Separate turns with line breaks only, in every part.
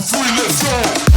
three, let's go.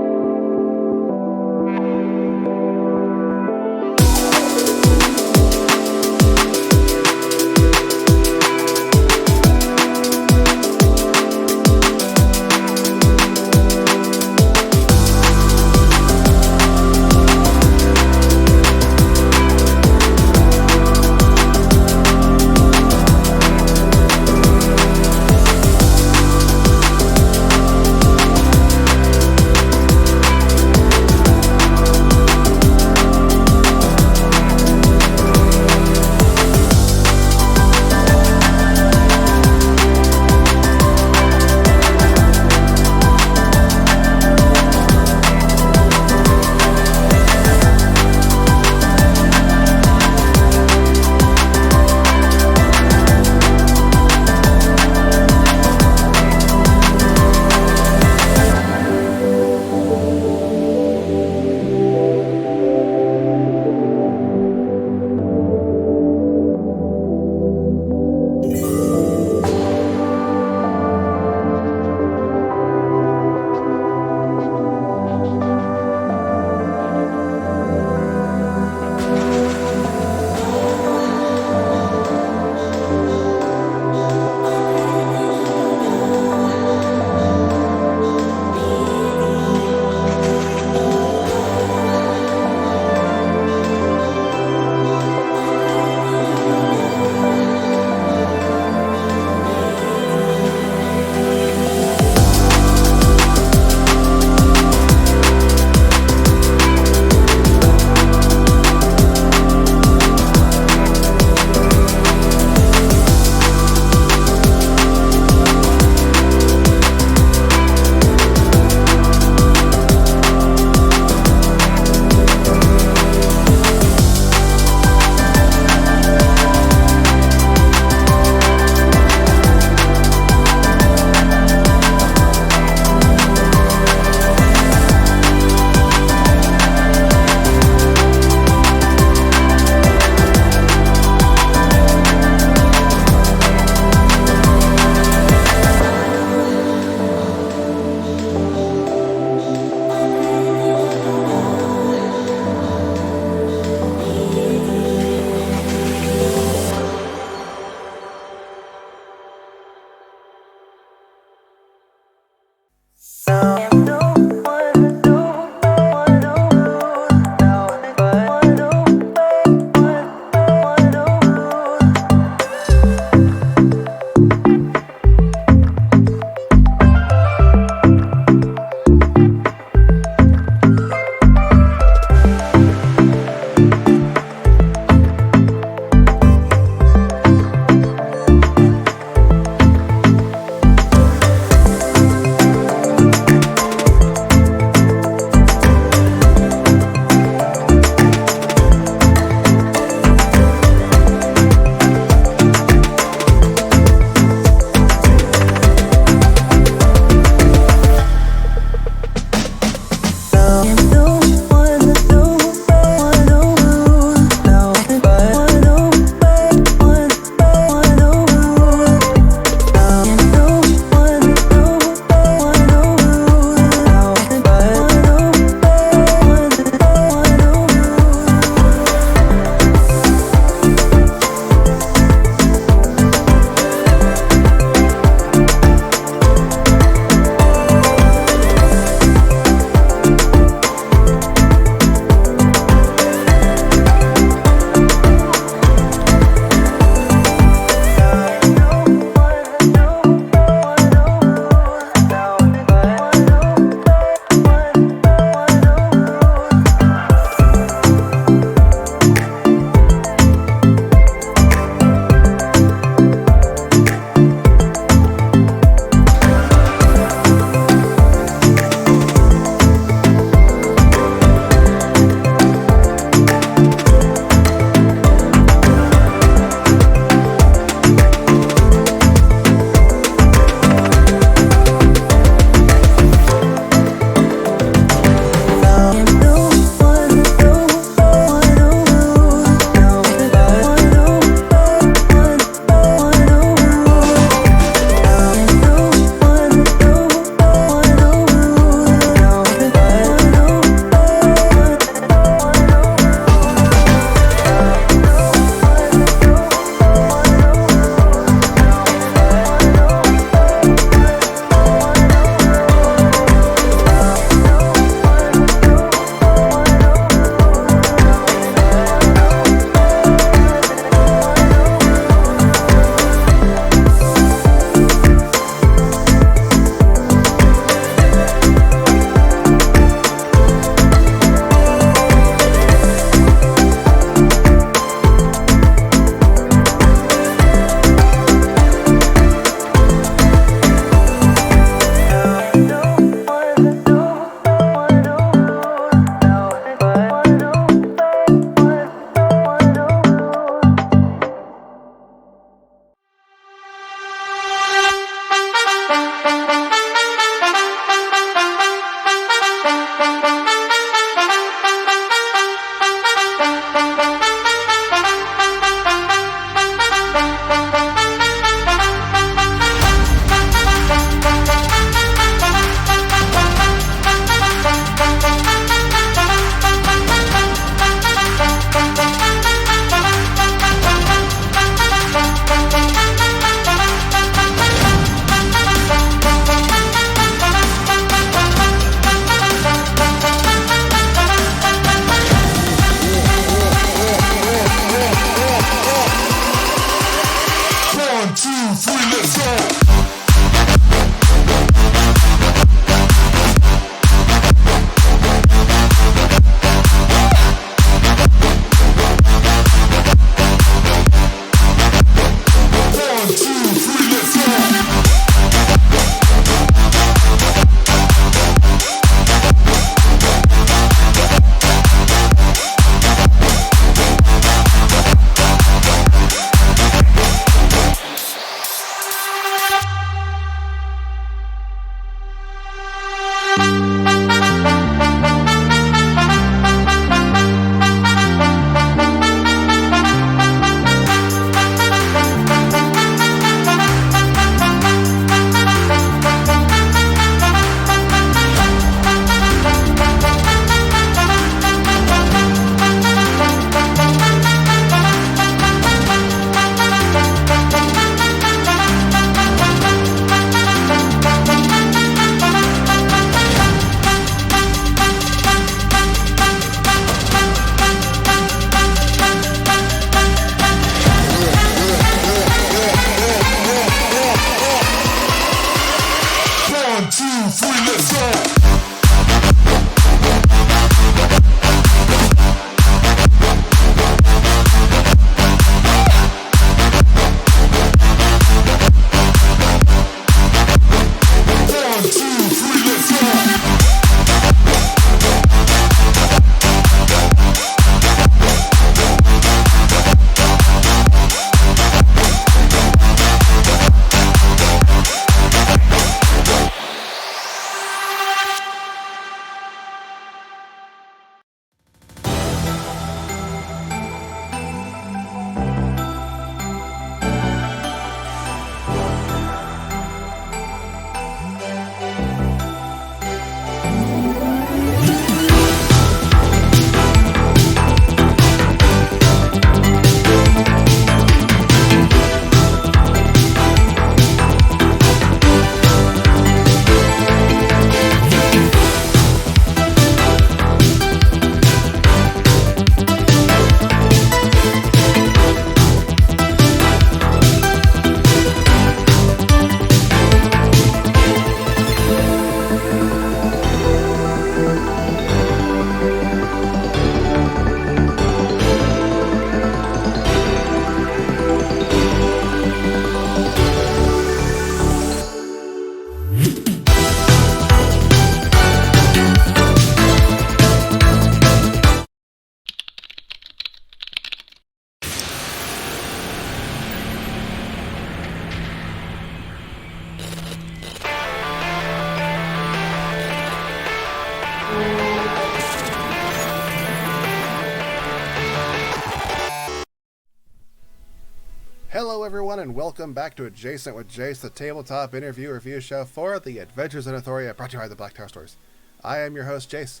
Hello, everyone, and welcome back to Adjacent with Jace, the tabletop interview review show for the Adventures in Euphoria, brought to you by the Black Tower Stores. I am your host, Jace,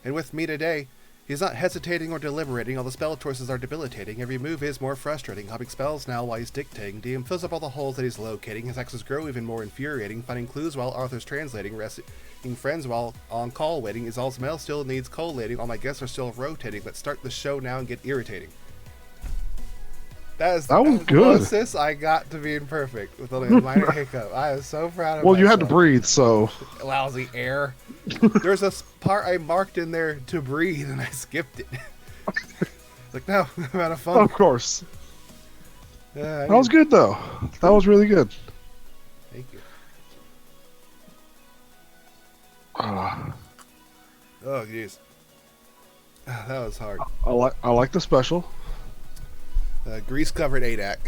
and with me today, he's not hesitating or deliberating. All the spell choices are debilitating. Every move is more frustrating. Hopping spells now while he's dictating. DM fills up all the holes that he's locating. His axes grow even more infuriating. Finding clues while Arthur's translating. Resting friends while on call waiting. Is all's mail still needs collating. All my guests are still rotating. Let's start the show now and get irritating. That was
good.
Closest I got to being perfect with only a minor hiccup. I am so proud of myself.
Well, you had to breathe, so...
Lousy air. There's a part I marked in there to breathe, and I skipped it. Like, no, I'm out of fun.
Of course. That was good, though. That was really good.
Thank you.
Oh,
jeez. That was hard.
I like the special.
Grease-covered ADAC.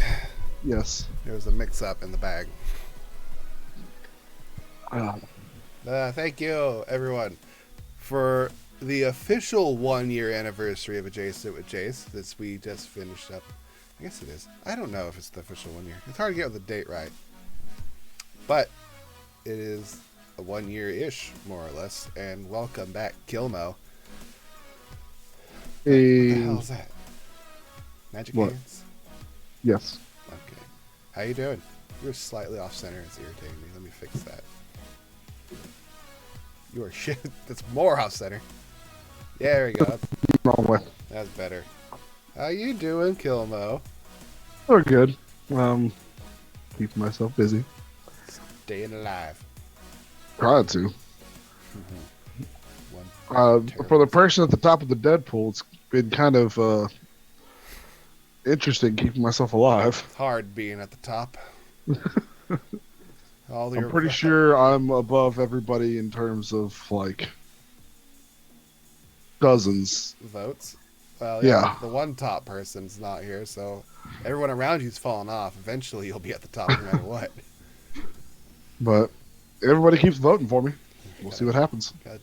Yes.
There was a mix-up in the bag. Thank you, everyone, for the official 1-year anniversary of Adjacent with Jace that we just finished up. I guess it is. I don't know if it's the official 1 year. It's hard to get the date right. But it is a 1 year-ish, more or less. And welcome back, Kilmo. What the hell is that? Magic hands?
Yes.
Okay. How you doing? You're slightly off center. It's irritating me. Let me fix that. You are shit. That's more off center. Yeah, there we go.
Wrong way.
That's better. How you doing, Kilmo?
Oh, good. Keeping myself busy.
Staying alive.
Tried to.
Mm-hmm.
For the person at the top of the Deadpool, it's been kind of interesting keeping myself alive.
It's hard being at the top.
I'm pretty sure I'm above everybody in terms of, like, dozens.
Votes? Well, yeah. The one top person's not here, so everyone around you's fallen off. Eventually you'll be at the top no matter what.
But everybody keeps voting for me. We'll see what happens.
Gotta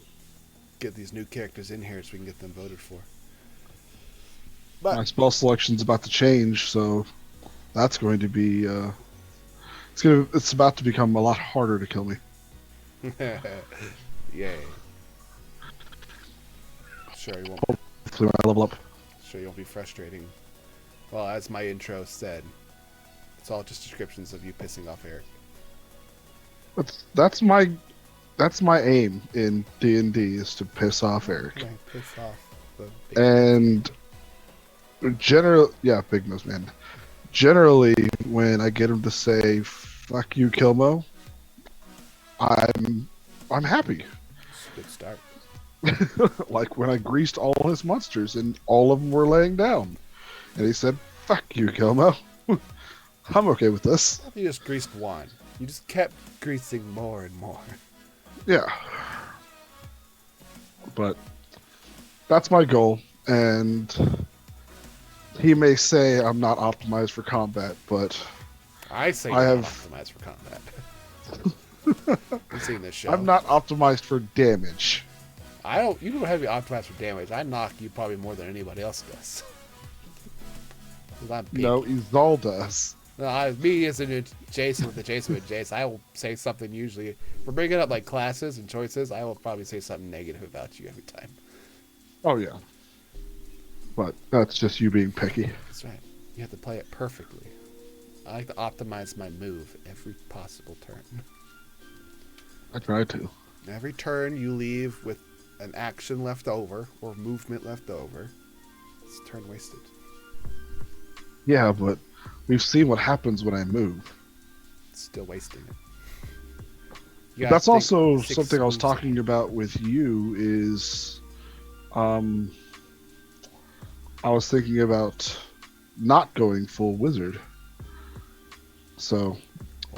get these new characters in here so we can get them voted for. But
my spell selection's about to change, so that's going to be it's about to become a lot harder to kill me.
Yay. Sure you won't.
Hopefully I level up.
Sure you won't be frustrating. Well, as my intro said, it's all just descriptions of you pissing off Eric.
That's my aim in D&D is to piss off Eric.
Yeah, piss off the
big nose man. Generally, when I get him to say "fuck you, Kilmo," I'm happy.
It's a good start.
Like when I greased all his monsters and all of them were laying down, and he said "fuck you, Kilmo." I'm okay with this.
You just greased one. You just kept greasing more and more.
Yeah. But that's my goal, and he may say I'm not optimized for combat, but
I say you're not optimized for combat. You've seen this show.
I'm not optimized for damage.
You don't have to be optimized for damage. I knock you probably more than anybody else does.
No, Izal does.
No, me as a Jason with Jace, I will say something usually. For bringing up like classes and choices, I will probably say something negative about you every time.
Oh yeah. But that's just you being picky.
That's right. You have to play it perfectly. I like to optimize my move every possible turn.
I try to.
Every turn you leave with an action left over or movement left over, it's turn wasted.
Yeah, but we've seen what happens when I move.
It's still wasting it.
That's also something I was talking about with you is I was thinking about not going full wizard. So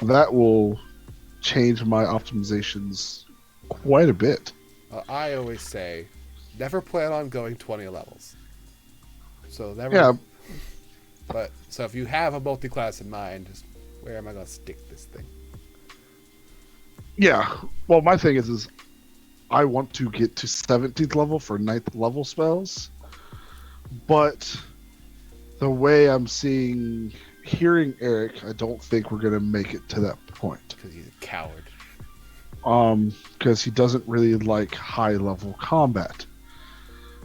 that will change my optimizations quite a bit.
I always say, never plan on going 20 levels. So never.
Yeah.
But so if you have a multi-class in mind, just where am I going to stick this thing?
Yeah. Well, my thing is I want to get to 17th level for 9th level spells, but the way I'm seeing hearing Eric, I don't think we're gonna make it to that point.
Because he's a coward.
Because he doesn't really like high level combat.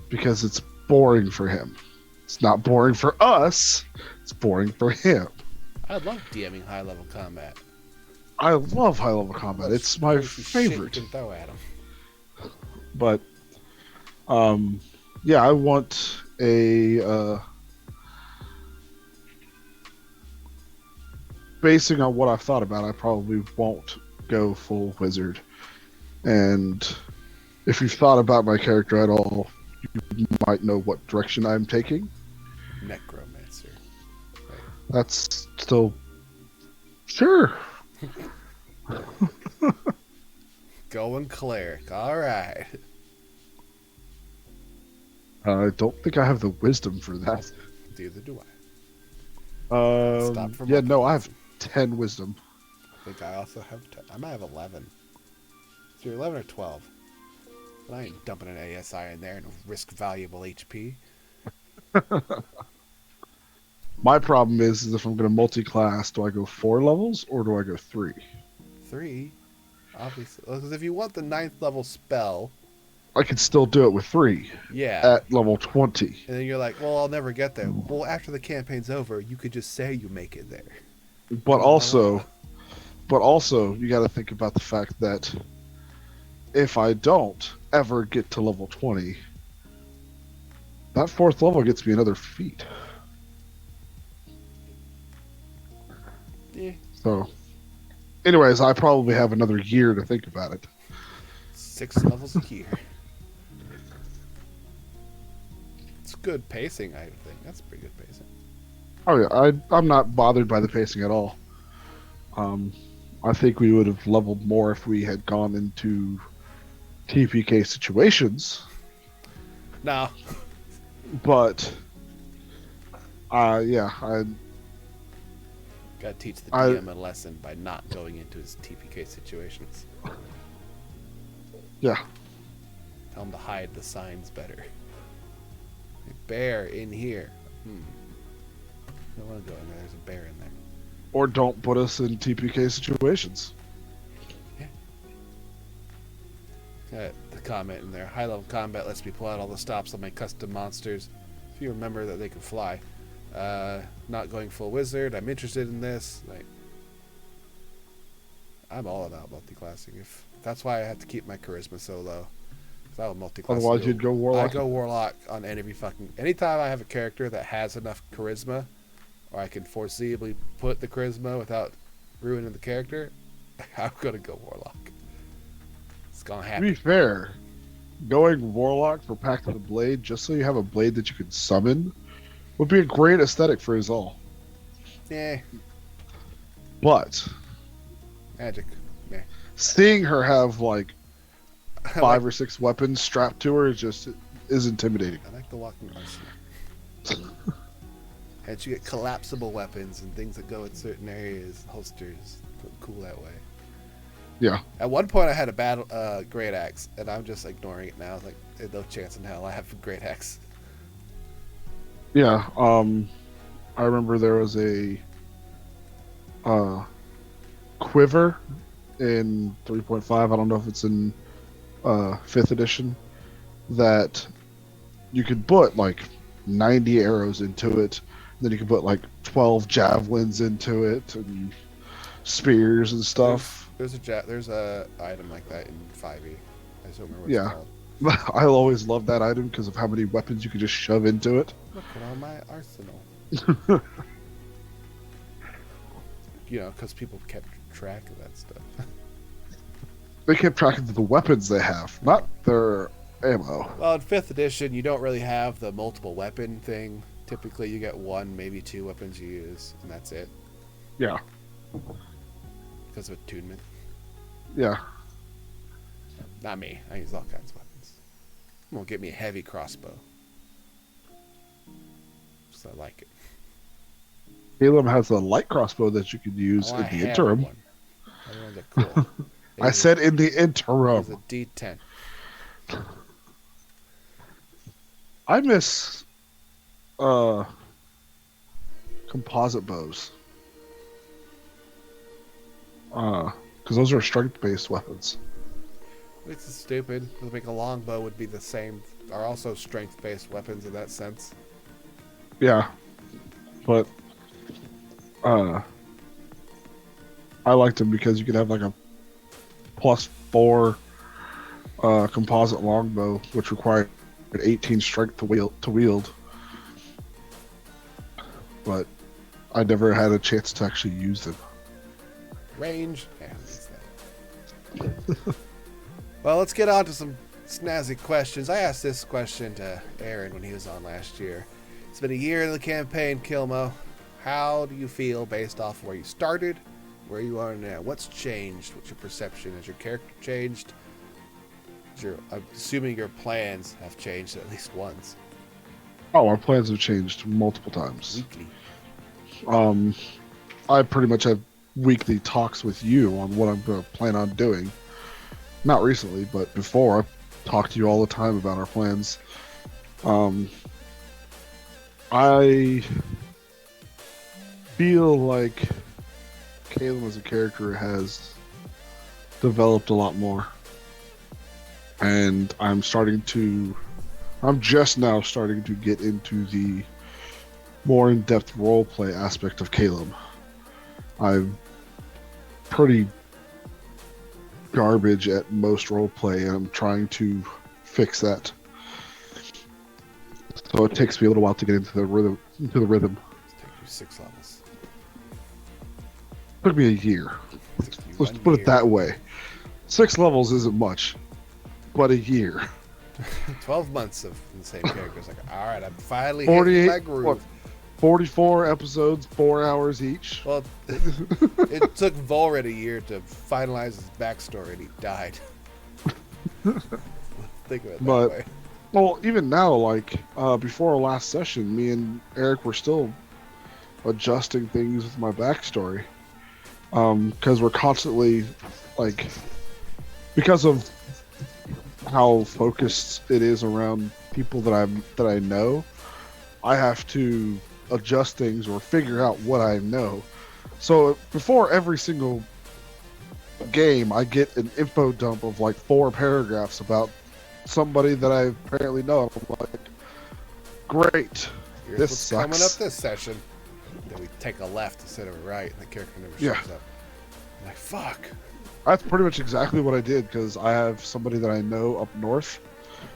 Because it's boring for him. It's not boring for us. It's boring for him.
I love DMing high level combat.
I love high level combat. It's my favorite.
Shit you can throw at him.
But, yeah, I want a. Basing on what I've thought about, I probably won't go full wizard. And if you've thought about my character at all, you might know what direction I'm taking.
Necromancer. Right.
That's still sure.
Going cleric. All right.
I don't think I have the wisdom for that.
Neither do I.
Yeah, no, I have 10 wisdom.
I think I also have 10. I might have 11. It's either 11 or 12. But I ain't dumping an ASI in there and risk valuable HP.
My problem is if I'm going to multi-class, do I go 4 levels or do I go 3?
3? Obviously. Because if you want the 9th level spell...
I can still do it with 3.
Yeah.
At level 20.
And then you're like, well, I'll never get there. Well, after the campaign's over, you could just say you make it there.
But also, you got to think about the fact that if I don't ever get to level 20, that 4th level gets me another feat.
Yeah.
So, anyways, I probably have another year to think about it.
6 levels a year. It's good pacing, I think. That's pretty good pacing.
Oh yeah, I'm not bothered by the pacing at all. I think we would have leveled more if we had gone into TPK situations.
No.
But, yeah, I
gotta teach the DM a lesson by not going into his TPK situations.
Yeah.
Tell him to hide the signs better. Bear in here. I don't want to go in there. There's a bear in there.
Or don't put us in TPK situations.
Yeah. The comment in there. High level combat lets me pull out all the stops on my custom monsters. If you remember that they can fly. Not going full wizard. I'm interested in this. Like, I'm all about multi-classing. That's why I have to keep my charisma so low. Because I will multi-class.
Otherwise, you'd go warlock.
I go warlock on anytime I have a character that has enough charisma, or I can foreseeably put the charisma without ruining the character, I'm gonna go warlock. It's gonna happen.
To be fair, going warlock for Pact of the Blade, just so you have a blade that you can summon, would be a great aesthetic for his all.
Yeah.
But
Magic. Yeah.
Seeing her have like 5 or 6 weapons strapped to her is intimidating.
I like the walking arsenal. And you get collapsible weapons and things that go in certain areas, holsters. Cool that way.
Yeah.
At one point, I had a great axe, and I'm just ignoring it now. I was like, there's no chance in hell I have a great axe.
Yeah. I remember there was a quiver in 3.5. I don't know if it's in 5th edition, that you could put like 90 arrows into it. Then you could put like 12 javelins into it and spears and stuff.
There's a item like that in 5e. I just don't remember what it's called.
I always loved that item because of how many weapons you could just shove into it.
Look at all my arsenal. Because people kept track of that stuff.
They kept track of the weapons they have, not their ammo.
Well, in 5th edition, you don't really have the multiple weapon thing. Typically, you get 1, maybe 2 weapons you use, and that's it.
Yeah.
Because of attunement.
Yeah.
Not me. I use all kinds of weapons. I'm gonna get me a heavy crossbow. So I like it.
Caleb has a light crossbow that you can use in the interim.
Everyone's like, cool.
I said in the interim.
It's a D10.
I miss composite bows. Because those are strength-based weapons.
Which is stupid. I think a longbow would be the same, are also strength-based weapons in that sense.
Yeah, but I liked them because you could have like a +4 composite longbow, which required 18 strength to wield. But I never had a chance to actually use them.
Range. Yeah, well, let's get on to some snazzy questions. I asked this question to Aaron when he was on last year. It's been a year in the campaign, Kilmo. How do you feel based off where you started, where you are now? What's changed? What's your perception? Has your character changed? I'm assuming your plans have changed at least once.
Oh, our plans have changed multiple times.
Weekly.
I pretty much have weekly talks with you on what I'm going to plan on doing. Not recently, but before, I talk to you all the time about our plans. I feel like Caleb as a character has developed a lot more. And I'm just now starting to get into the more in-depth roleplay aspect of Caleb. I'm pretty garbage at most roleplay, and I'm trying to fix that. So it takes me a little while to get into the rhythm.
It's taken you 6 levels.
It took me a year. Let's put it that way. 6 levels isn't much, but a year.
12 months of the same characters. Like, all right, I'm finally hitting my groove.
What, 44 episodes, 4 hours each.
Well, it took Volred a year to finalize his backstory, and he died. Think of it that way.
Well, even now, like, before our last session, me and Eric were still adjusting things with my backstory. Because we're constantly, like, because of how focused it is around people that I know, I have to adjust things or figure out what I know. So before every single game, I get an info dump of like 4 paragraphs about somebody that I apparently know. I'm like, great.
Here's
this
what's
sucks.
coming up this session. Then we take a left instead of a right, and the character never shows up. I'm like, fuck.
That's pretty much exactly what I did, because I have somebody that I know up north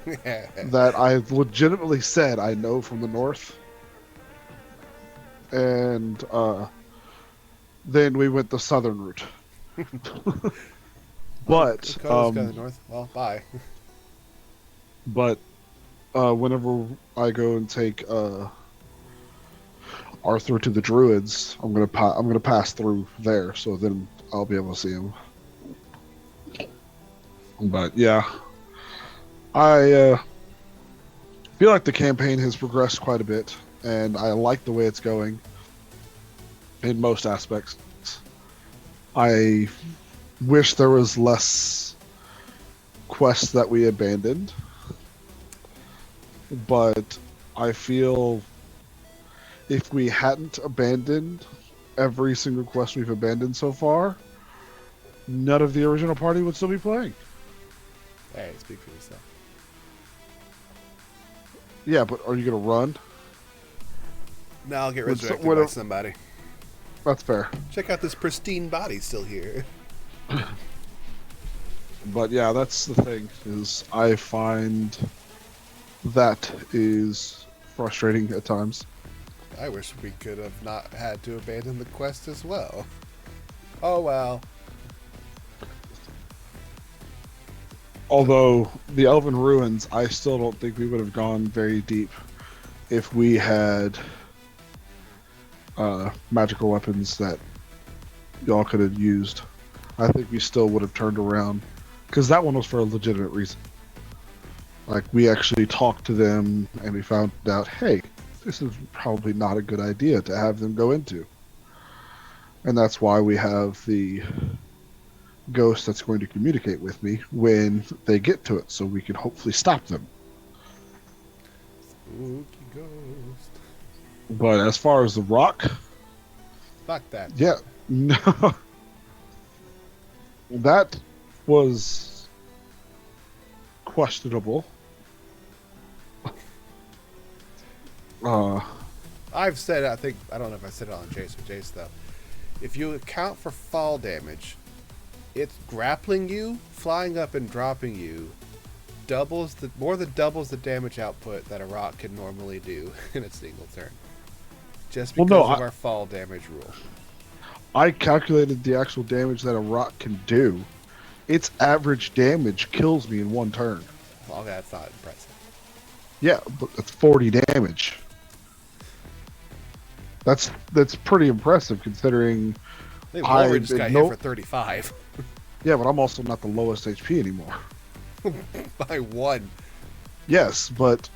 that I legitimately said I know from the north. And then we went the southern route. But
Dakota's got the north. Well, bye.
But whenever I go and take Arthur to the Druids, I'm gonna pass through there, so then I'll be able to see him. But yeah, I feel like the campaign has progressed quite a bit, and I like the way it's going in most aspects. I wish there was less quests that we abandoned, but I feel if we hadn't abandoned every single quest we've abandoned so far, none of the original party would still be playing.
Hey, speak for yourself.
Yeah, but are you going to run?
No, I'll get resurrected by somebody.
That's fair.
Check out this pristine body still here.
But yeah, that's the thing, is I find that is frustrating at times.
I wish we could have not had to abandon the quest as well. Oh well.
Although, the Elven Ruins, I still don't think we would have gone very deep if we had magical weapons that y'all could have used. I think we still would have turned around, because that one was for a legitimate reason. Like, we actually talked to them, and we found out, hey, this is probably not a good idea to have them go into. And that's why we have the ghost that's going to communicate with me when they get to it, so we can hopefully stop them.
Spooky ghost.
But as far as the rock,
Fuck that.
yeah, no, that was questionable. Uh,
I've said, I don't know if I said it on Jace or Jace though. If you account for fall damage, it's grappling you, flying up and dropping you, more than doubles the damage output that a rock can normally do in a single turn. Just because of our fall damage rule.
I calculated the actual damage that a rock can do. Its average damage kills me in one turn.
Well, that's not impressive.
Yeah, but it's 40 damage. That's pretty impressive considering
I think Wolverine just got hit for 35.
Yeah, but I'm also not the lowest HP anymore.
By 1.
Yes, but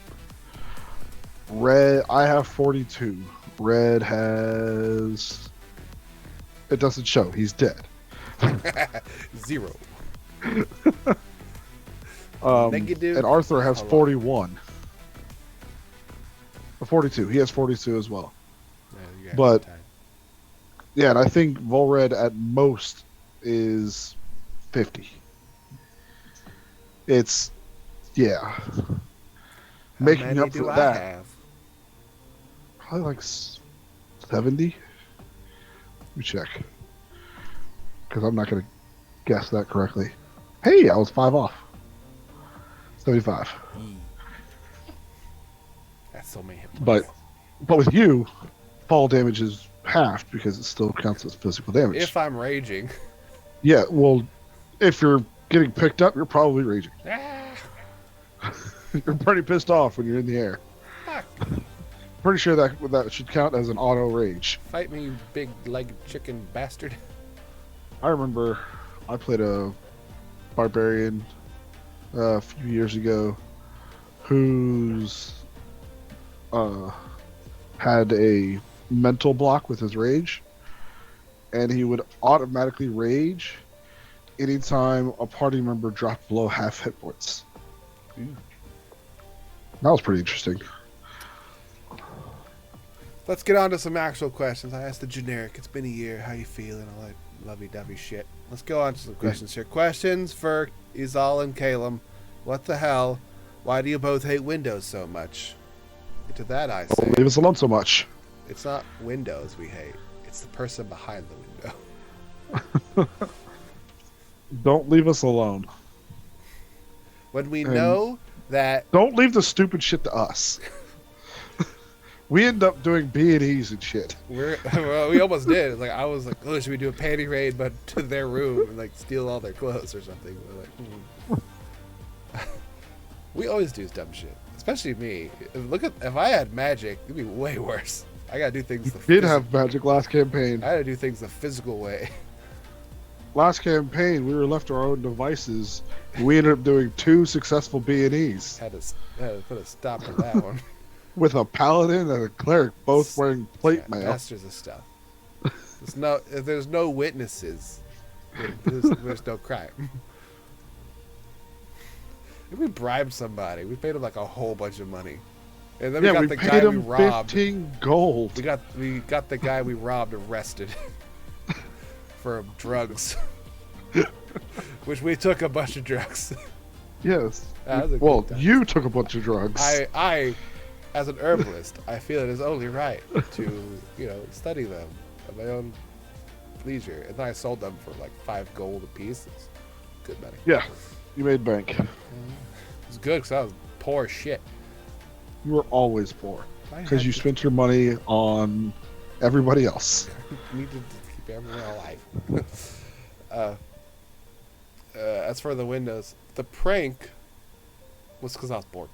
Red, I have 42. Red has... It doesn't show. He's dead.
0.
Negative. And Arthur has 41. 42. He has 42 as well. Yeah, but yeah, and I think Volred at most is 50. It's
How
making
many
up for
do
that.
I have?
Probably like 70. Let me check, because I'm not going to guess that correctly. Hey, I was 5 off. 75.
That's so many hit points.
But with you, fall damage is halved because it still counts as physical damage.
If I'm raging.
Yeah, well, if you're getting picked up, you're probably raging. You're pretty pissed off when you're in the air.
Fuck.
Pretty sure that should count as an auto rage.
Fight me, you big leg chicken bastard.
I remember I played a barbarian a few years ago who's had a mental block with his rage, and he would automatically rage anytime a party member dropped below half hit points. That was pretty interesting.
Let's get on to some actual questions. I asked the generic, it's been a year, how you feeling, all that lovey-dovey shit. Let's go on to some questions here. Questions for Izal and Calum. What the hell? Why do you both hate Windows so much? To that I say,
Don't leave us alone so much.
It's not Windows we hate. It's the person behind the window.
Don't leave us alone.
When we know that...
Don't leave the stupid shit to us. We end up doing B&Es and shit.
Well, we almost did. Like, I was like, oh, should we do a panty raid, but to their room and like steal all their clothes or something? We're like, we always do dumb shit, especially me. If I had magic, it'd be way worse. I gotta do things.
We did have magic last campaign.
I gotta do things the physical way.
Last campaign, we were left to our own devices. We ended up doing 2 successful B&Es.
Had to put a stop to that one.
With a paladin and a cleric both wearing plate mail.
Masters of stuff. If there's no witnesses, there's no crime. If we bribed somebody, we paid him like a whole bunch of money. And then we got the guy we robbed.
15 gold.
We got the guy we robbed arrested for drugs. Which we took a bunch of drugs.
Yes.
Well,
you took a bunch of drugs.
I as an herbalist, I feel it is only right to, study them at my own leisure. And then I sold them for like 5 gold a piece. It's good money.
Yeah, you made bank.
It was good because I was poor as shit.
You were always poor because you spent your money on everybody else.
Needed to keep everyone alive. As for the Windows, the prank was because I was bored.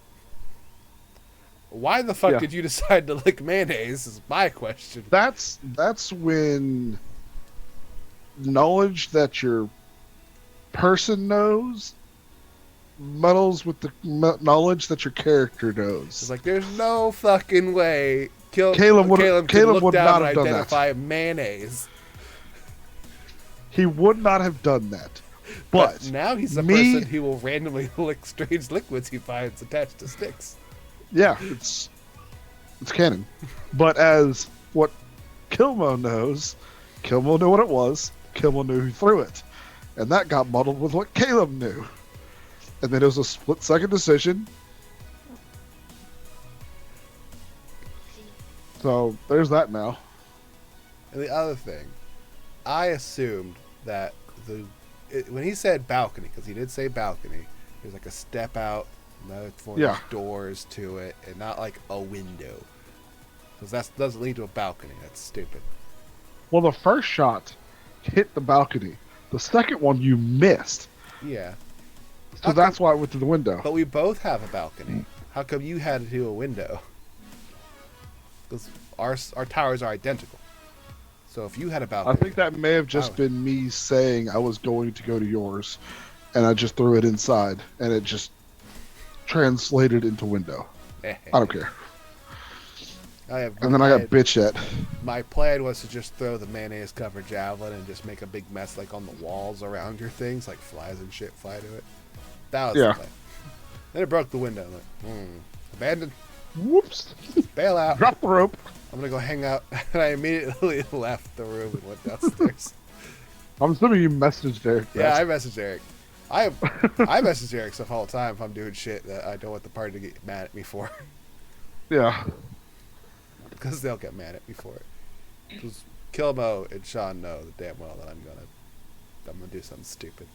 Why the fuck did you decide to lick mayonnaise is my question.
That's when knowledge that your person knows muddles with the knowledge that your character knows.
It's like, there's no fucking way
Caleb would
look down
not
and
have done
identify
that.
Mayonnaise.
He would not have done that. But
now he's a person who will randomly lick strange liquids he finds attached to sticks.
Yeah, It's canon. But as what Kilmo knows, Kilmo knew what it was. Kilmo knew who threw it. And that got muddled with what Caleb knew. And then it was a split-second decision. So there's that now.
And the other thing, I assumed that when he said balcony, because he did say balcony, there's like a step out, another doors to it, and not like a window. Because that doesn't lead to a balcony. That's stupid.
Well, the first shot hit the balcony. The second one you missed.
Yeah.
So that's why I went to the window.
But we both have a balcony. How come you had to do a window? Because our towers are identical. So if you had a balcony...
I think that may have just been me saying I was going to go to yours, and I just threw it inside, and it just translated into window. I don't care. And then I got bitch at.
My plan was to just throw the mayonnaise-covered javelin and just make a big mess like on the walls around your things, like flies and shit fly to it. That was the plan. Then it broke the window. I'm like, abandoned.
Whoops.
Bail out.
Drop the rope.
I'm going to go hang out. And I immediately left the room and went downstairs.
I'm assuming you messaged Eric.
Yeah, I messaged Eric. I message Eric stuff all the time if I'm doing shit that I don't want the party to get mad at me for.
Yeah.
Because they'll get mad at me for it. Because Kilmo and Sean know the damn well that I'm gonna do something stupid.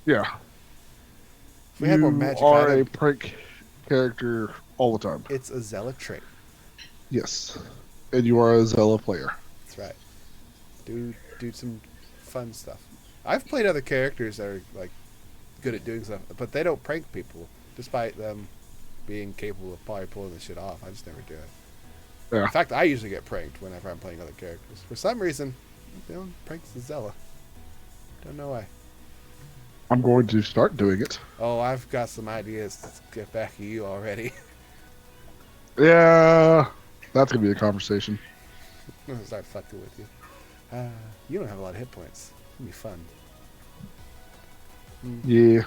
Yeah.
If we had more magic,
you are a prank character all the time.
It's a Zella trait.
Yes, and you are a Zella player.
That's right. Do some fun stuff. I've played other characters that are like good at doing stuff, but they don't prank people, despite them being capable of probably pulling the shit off. I just never do it.
Yeah.
In fact, I usually get pranked whenever I'm playing other characters. For some reason, pranks the Zella. Don't know why.
I'm going to start doing it.
Oh, I've got some ideas to get back at you already.
Yeah, that's going to be a conversation.
I'm going to start fucking with you. You don't have a lot of hit points. It'll be fun.
Yeah.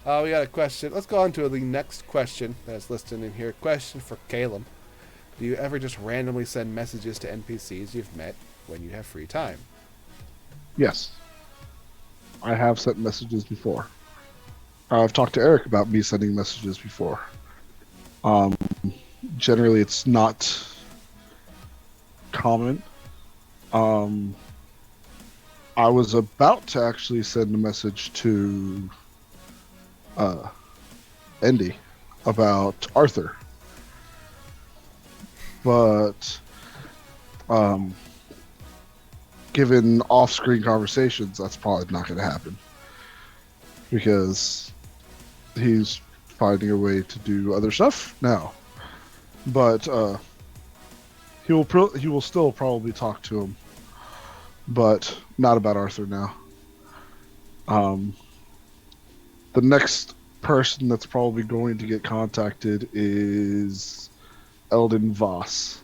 We got a question. Let's go on to the next question that's listed in here. Question for Caleb. Do you ever just randomly send messages to NPCs you've met when you have free time?
Yes. I have sent messages before. I've talked to Eric about me sending messages before. Generally, it's not common. I was about to actually send a message to Andy about Arthur. But given off-screen conversations, that's probably not going to happen because he's finding a way to do other stuff now. But he will still probably talk to him, but not about Arthur now. The next person that's probably going to get contacted is Eldon Voss,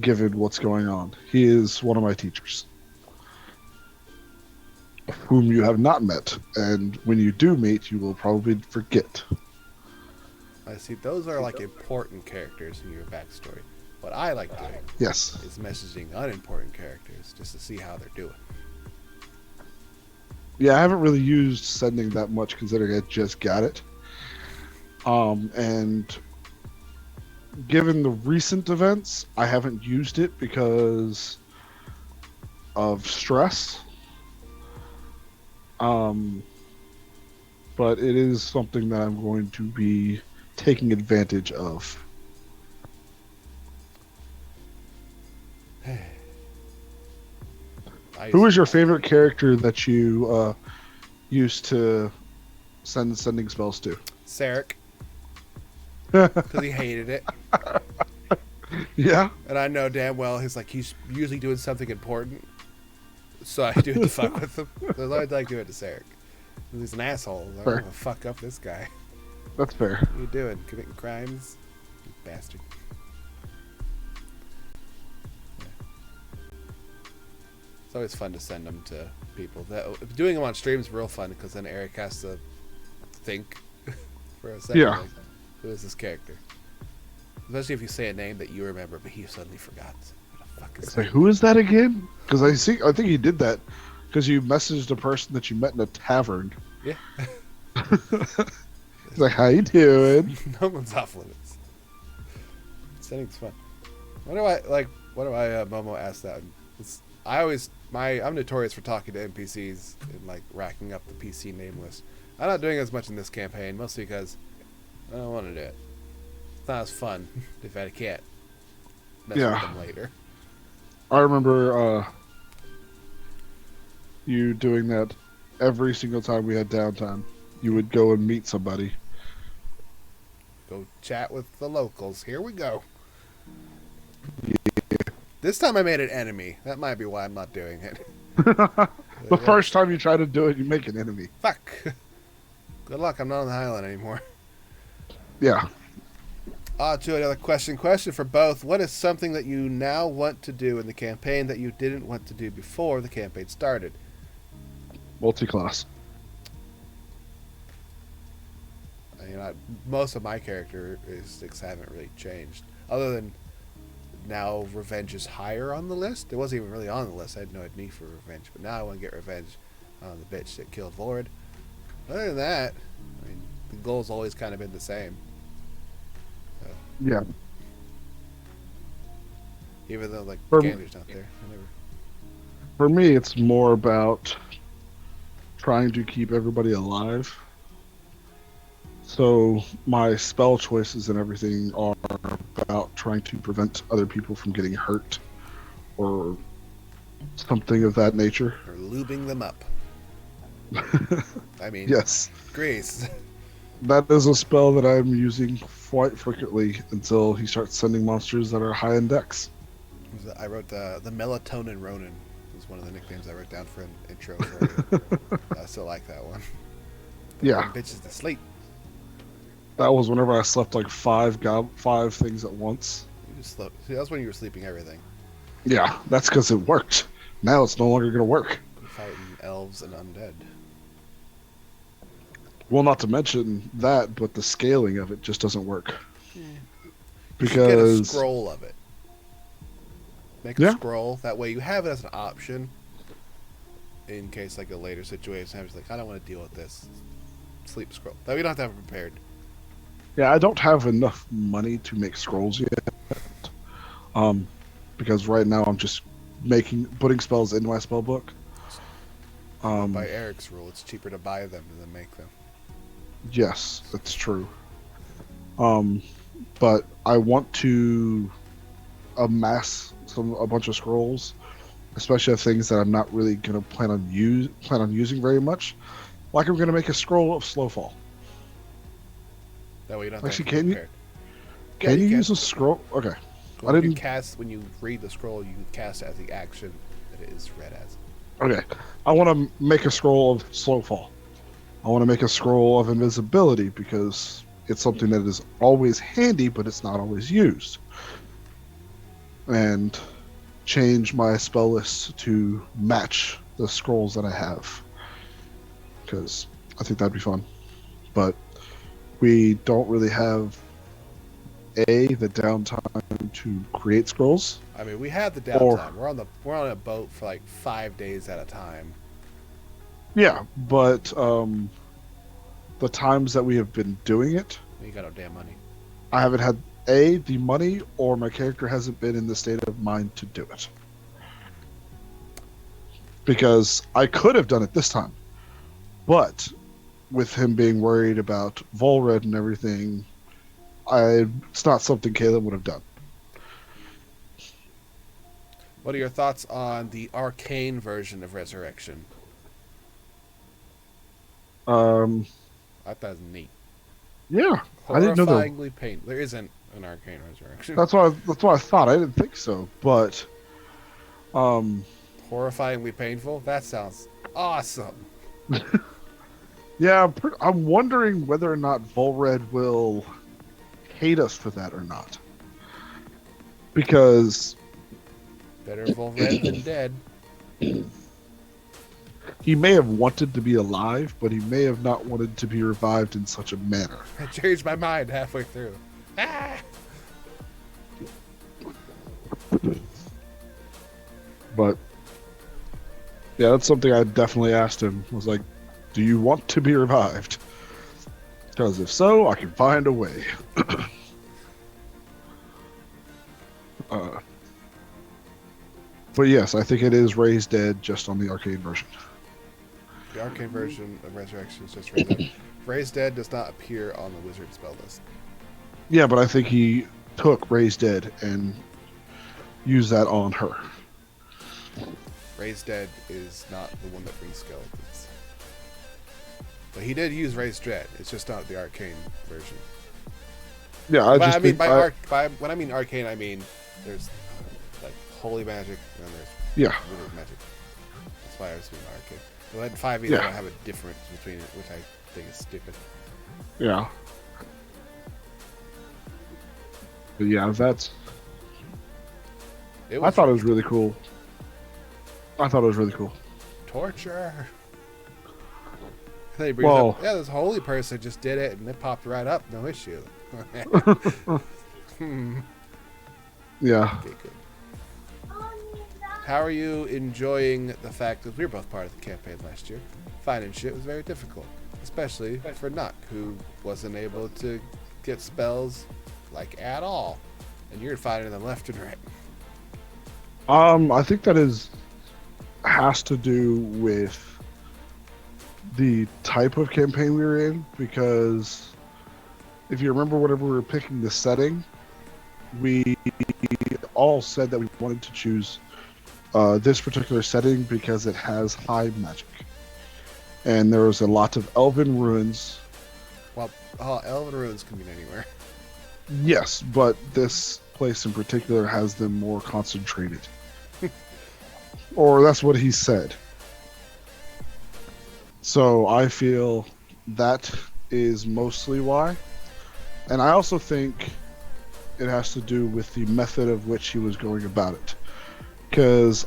given what's going on. He is one of my teachers, whom you have not met, and when you do meet, you will probably forget.
I see. Those are like important characters in your backstory. What I like doing is messaging unimportant characters just to see how they're doing.
Yeah, I haven't really used sending that much considering I just got it. And given the recent events, I haven't used it because of stress. But it is something that I'm going to be taking advantage of. Who is your favorite character that you used to sending spells to?
Sarek. Because he hated it.
Yeah.
And I know damn well he's usually doing something important. So I do it to fuck with him. So I like doing it to Sarek. He's an asshole. I'm going to fuck up this guy.
That's fair.
What are you doing? Committing crimes? You bastard. Yeah. It's always fun to send them to people. Doing them on stream is real fun because then Eric has to think for a second.
Yeah.
Like, who is this character? Especially if you say a name that you remember, but he suddenly forgot. What the fuck is
It's
that?
like, who is that again? Because I think he did that because you messaged a person that you met in a tavern.
Yeah.
He's like, how you doing?
No one's off limits. Setting's fun. What do I like? What do I Momo ask that? I'm notorious for talking to NPCs and like racking up the PC name list. I'm not doing as much in this campaign, mostly because I don't want to do it. It's not as fun if I can't mess with them later.
I remember you doing that every single time we had downtime. You would go and meet somebody.
Go chat with the locals. Here we go. Yeah. This time I made an enemy. That might be why I'm not doing it.
The first time you try to do it, you make an enemy.
Fuck. Good luck. I'm not on the island anymore.
Yeah.
To another question. Question for both. What is something that you now want to do in the campaign that you didn't want to do before the campaign started?
Multi-class.
Most of my characteristics haven't really changed. Other than now revenge is higher on the list. It wasn't even really on the list. I had no need for revenge. But now I want to get revenge on the bitch that killed Lord. Other than that, the goal's always kind of been the same. So,
yeah.
even though, like, Gander's not there. Whatever.
For me, it's more about trying to keep everybody alive. So my spell choices and everything are about trying to prevent other people from getting hurt or something of that nature.
Or lubing them up. I mean,
yes.
Grease.
That is a spell that I'm using quite frequently until he starts sending monsters that are high in dex.
I wrote the Melatonin Ronin was one of the nicknames I wrote down for an intro for you. I still like that one.
Yeah.
Bitches to sleep.
That was whenever I slept like five things at once.
You just slept. See, that's when you were sleeping everything.
Yeah, that's because it worked. Now it's no longer going to work.
You're fighting elves and undead.
Well, not to mention that, but the scaling of it just doesn't work.
Yeah.
Because
you should get a scroll of it. Make a scroll. That way you have it as an option. In case like a later situation happens, like I don't want to deal with this. Sleep scroll. That we don't have to have it prepared.
Yeah, I don't have enough money to make scrolls yet. Because right now I'm just putting spells into my spell book.
By Eric's rule, it's cheaper to buy them than make them.
Yes, that's true. But I want to amass a bunch of scrolls, especially of things that I'm not really gonna plan on using very much. Like I'm gonna make a scroll of Slowfall.
That way you don't have
Actually,
to
can you use a scroll? Okay.
Well, when you read the scroll, you cast it as the action that it is read as.
Okay. I want to make a scroll of Slowfall. I want to make a scroll of invisibility because it's something that is always handy, but it's not always used. And change my spell list to match the scrolls that I have. Because I think that'd be fun. But we don't really have the downtime to create scrolls.
I mean, we have the downtime. We're on a boat for like 5 days at a time.
Yeah, but the times that we have been doing it,
You got no damn money.
I haven't had the money, or my character hasn't been in the state of mind to do it. Because I could have done it this time, but with him being worried about Volred and everything, it's not something Caleb would have done.
What are your thoughts on the arcane version of Resurrection? I thought it was neat.
Yeah, I didn't know that.
Horrifyingly painful. There isn't an arcane Resurrection.
That's what I thought. I didn't think so, but
horrifyingly painful. That sounds awesome.
Yeah, I'm wondering whether or not Volred will hate us for that or not. Because
better Volred than dead.
He may have wanted to be alive, but he may have not wanted to be revived in such a manner.
I changed my mind halfway through.
But yeah, that's something I definitely asked him. Was like, do you want to be revived? Because if so, I can find a way. uh, but yes, I think it is Raised Dead just on the arcade version.
The arcade version of Resurrection is just Raised Dead. Raised Dead does not appear on the wizard spell list.
Yeah, but I think he took Raised Dead and used that on her.
Raised Dead is not the one that brings skeletons. But he did use Raised Dead. It's just not the arcane version.
Yeah,
when I mean arcane, I mean there's like holy magic and then there's wizard magic. That's why I was doing arcane. Well, in 5e, they don't have a difference between it, which I think is stupid.
Yeah. But yeah, I thought it was really cool.
Torture. Then he brings up, this holy person just did it and it popped right up, no issue.
Yeah.
Okay, good. How are you enjoying the fact that we were both part of the campaign last year? Finding shit was very difficult, especially for Nuck, who wasn't able to get spells like at all, and you're finding them left and right.
I think that has to do with the type of campaign we were in, because if you remember, whenever we were picking the setting, we all said that we wanted to choose this particular setting because it has high magic, and there was a lot of elven ruins.
Well, elven ruins can mean anywhere.
Yes, but this place in particular has them more concentrated. Or that's what he said. So I feel that is mostly why. And I also think it has to do with the method of which he was going about it. Because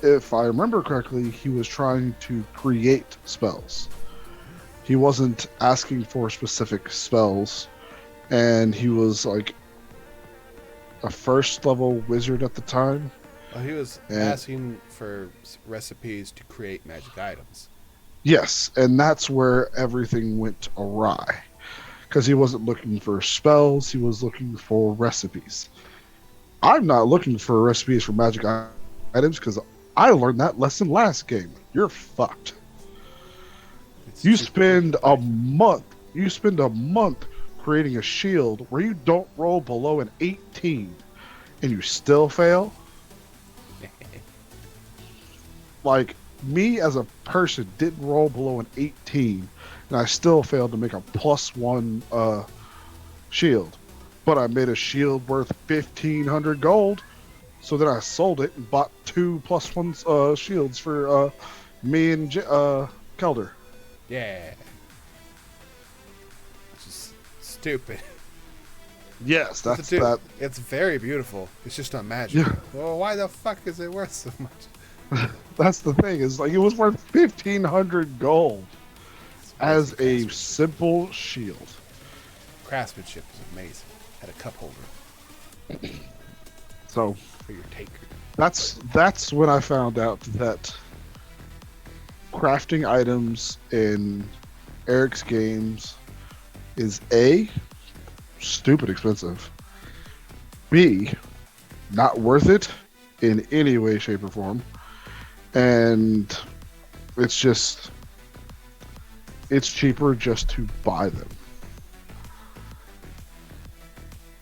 if I remember correctly, he was trying to create spells. He wasn't asking for specific spells. And he was like a first level wizard at the time.
Well, he was asking for recipes to create magic items.
Yes, and that's where everything went awry. Because he wasn't looking for spells, he was looking for recipes. I'm not looking for recipes for magic items because I learned that lesson last game. You're fucked. You spend a month creating a shield where you don't roll below an 18 and you still fail? Like, me as a person didn't roll below an 18 and I still failed to make a +1 shield. But I made a shield worth 1,500 gold, so then I sold it and bought 2 +1 shields for me and Kelder.
Yeah. Which is stupid.
Yes, that's that.
It's very beautiful. It's just not magic.
Yeah.
Well, why the fuck is it worth so much?
That's the thing. Is like it was worth 1,500 gold as a simple shield.
Craftsmanship is amazing. Had a cup holder.
So
for your taker.
That's when I found out that crafting items in Eric's games is A, stupid expensive, B, not worth it in any way, shape, or form, and it's cheaper just to buy them.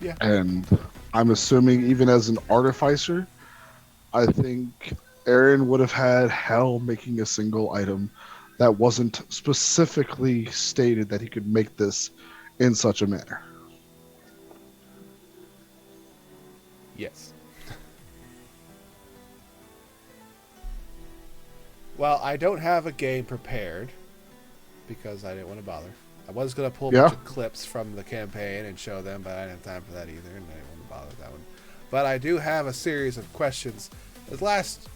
Yeah.
And I'm assuming even as an artificer, I think Aaron would have had hell making a single item that wasn't specifically stated that he could make this in such a manner.
Yes. Well, I don't have a game prepared because I didn't want to bother. I was going to pull a bunch of clips from the campaign and show them, but I didn't have time for that either, and I didn't want to bother with that one. But I do have a series of questions. Last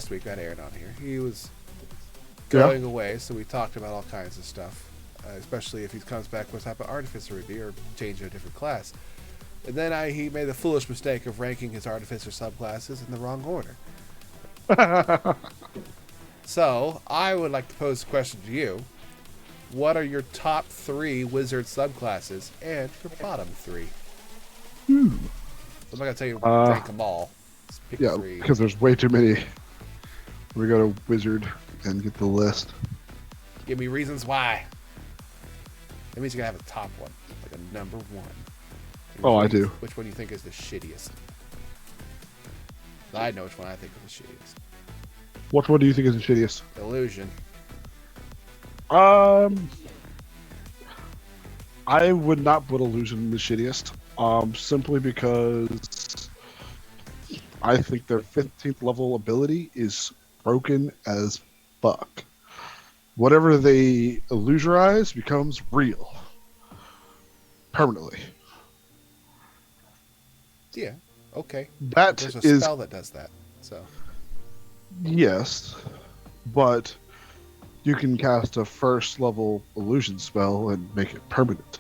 week I had Aaron on here. He was going away, so we talked about all kinds of stuff, especially if he comes back with type of artificer review or change to a different class. And then he made the foolish mistake of ranking his artificer subclasses in the wrong order. So, I would like to pose a question to you. What are your top 3 wizard subclasses and your bottom 3?
Hmm.
I'm not going to tell you
Uh,
rank them all. Just pick
yeah,
3.
because there's way too many. We go to Wizard and get the list.
Give me reasons why. That means you're going to have a top one, like a number 1.
Oh, I do.
Which one do you think is the shittiest? I know which one I think is the shittiest.
Which one do you think is the shittiest?
Illusion.
I would not put Illusion the shittiest. Simply because I think their 15th level ability is broken as fuck. Whatever they illusionize becomes real. Permanently.
Yeah, okay.
That
There's a
is,
spell that does that, so.
yes, but you can cast a first level illusion spell and make it permanent.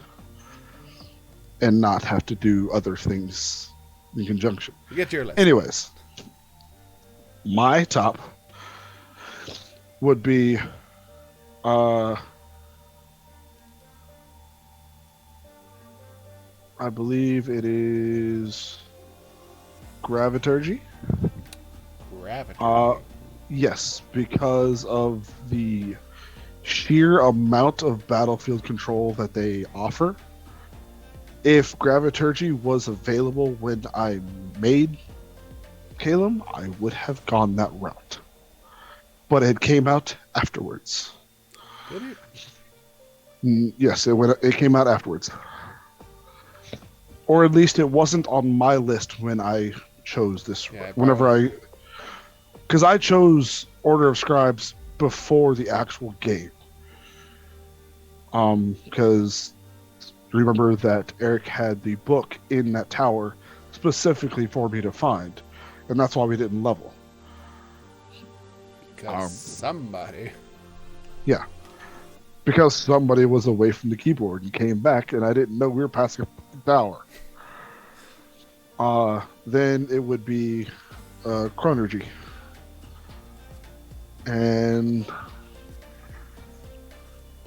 And not have to do other things in conjunction.
You get to your list.
Anyways, my top would be I believe it is Graviturgy.
Gravity.
Yes, because of the sheer amount of battlefield control that they offer. If Graviturgy was available when I made Calum, I would have gone that route. But it came out afterwards.
Did it?
Yes, it came out afterwards. Or at least it wasn't on my list when I chose this.
Yeah,
because I chose Order of Scribes before the actual game. Because remember that Eric had the book in that tower specifically for me to find, and that's why we didn't level.
Because somebody.
Yeah. Because somebody was away from the keyboard and came back, and I didn't know we were passing a tower. Then it would be Chronergy. And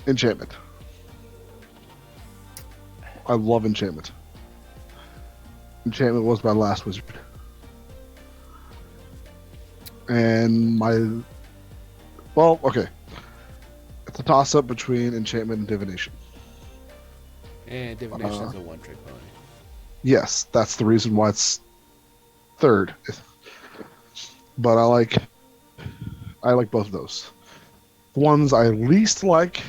Enchantment. I love Enchantment. Enchantment was my last wizard. And well, okay. It's a toss-up between Enchantment and Divination.
And Divination's a one-trick pony.
Yes, that's the reason why it's third. But I like both of those. The ones I least like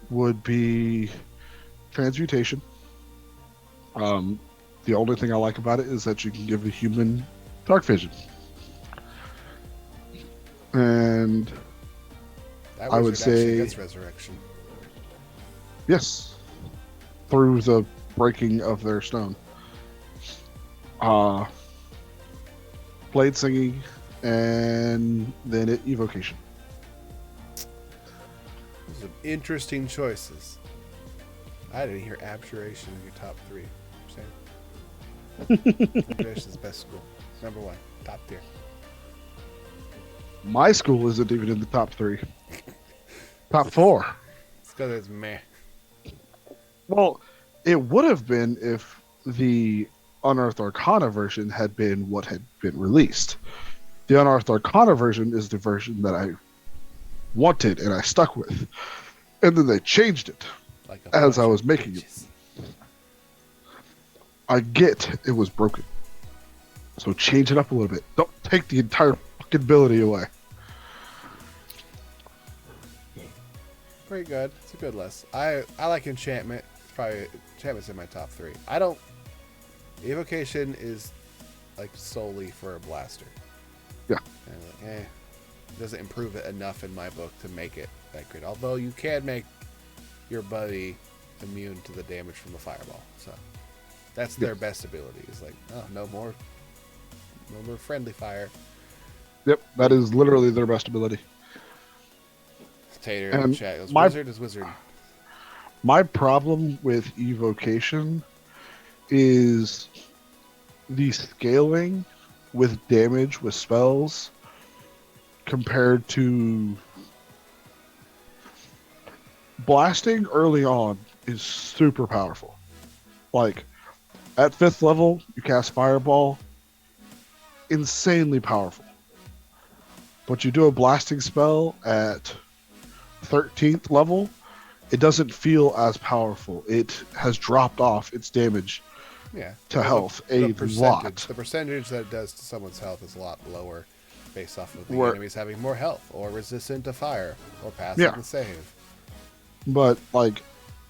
would be Transmutation. The only thing I like about it is that you can give a human dark vision. And
That
I would
wizard actually
say
gets resurrection.
yes, through the breaking of their stone. Blade Singing, and then Evocation.
Those are some interesting choices. I didn't hear Abjuration in your top 3. Abjuration's best school. Number 1. Top tier.
My school isn't even in the top 3. Top 4.
It's because it's meh.
Well, it would have been if the Unearthed Arcana version had been what had been released. The Unearthed Arcana version is the version that I wanted and I stuck with. And then they changed it
Like
as I was making it. I get it was broken. So change it up a little bit. Don't take the entire fucking ability away.
Pretty good. It's a good list. I like Enchantment. Probably Enchantment's in my top 3. Evocation is like solely for a blaster.
Yeah.
And it doesn't improve it enough in my book to make it that great. Although you can make your buddy immune to the damage from the fireball. So that's their best ability. It's like, oh, no more friendly fire.
Yep, that is literally their best ability.
Tater
And
in chat goes, wizard is wizard.
My problem with Evocation is the scaling with damage with spells compared to blasting early on is super powerful. Like at 5th level, you cast Fireball, insanely powerful. But you do a blasting spell at 13th level, it doesn't feel as powerful. It has dropped off its damage
Yeah.
to
Well,
health
the
a
percentage,
lot.
the percentage that it does to someone's health is a lot lower based off of the
Where,
enemies having more health or resistant to fire or passing
yeah,
the save.
but like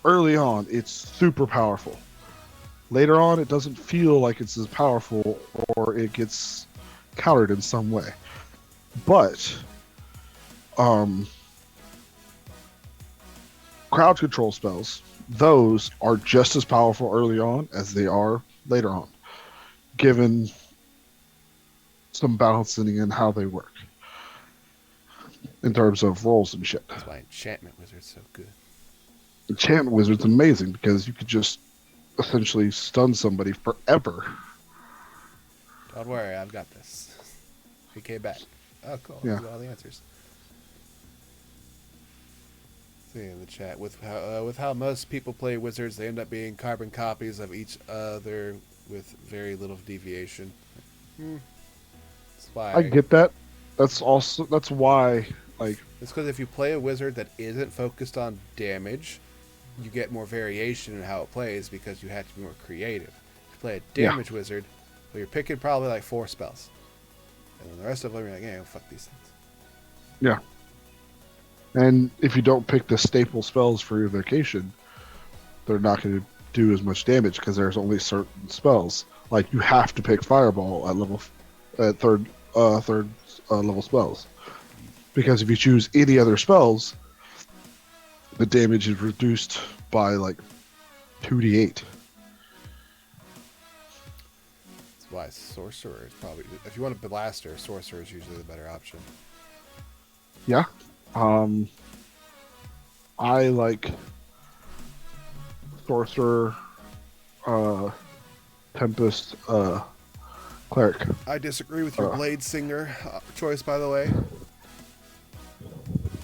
early on, it's super powerful. Later on, it doesn't feel like it's as powerful, or it gets countered in some way. But crowd control spells, those are just as powerful early on as they are later on, given some balancing in how they work in terms of rolls and shit.
That's why Enchantment Wizard's so good.
Enchantment Wizard's amazing because you could just essentially stun somebody forever.
Don't worry, I've got this. He came back. Oh, cool.
Yeah.
He's got all the answers. See in the chat with how most people play wizards, they end up being carbon copies of each other with very little deviation. That's why.
I get that. That's why, like,
It's because if you play a wizard that isn't focused on damage, you get more variation in how it plays because you have to be more creative. If you play a damage wizard, well, you're picking probably like 4 spells, and then the rest of them you're like, yeah, fuck these things.
yeah. And if you don't pick the staple spells for your vacation, they're not going to do as much damage because there's only certain spells. Like you have to pick Fireball at third level spells, because if you choose any other spells, the damage is reduced by like 2d8.
That's why Sorcerer is probably, if you want a blaster, Sorcerer is usually the better option.
Yeah. I like Sorcerer, Tempest, Cleric.
I disagree with your Blade Singer choice, by the way.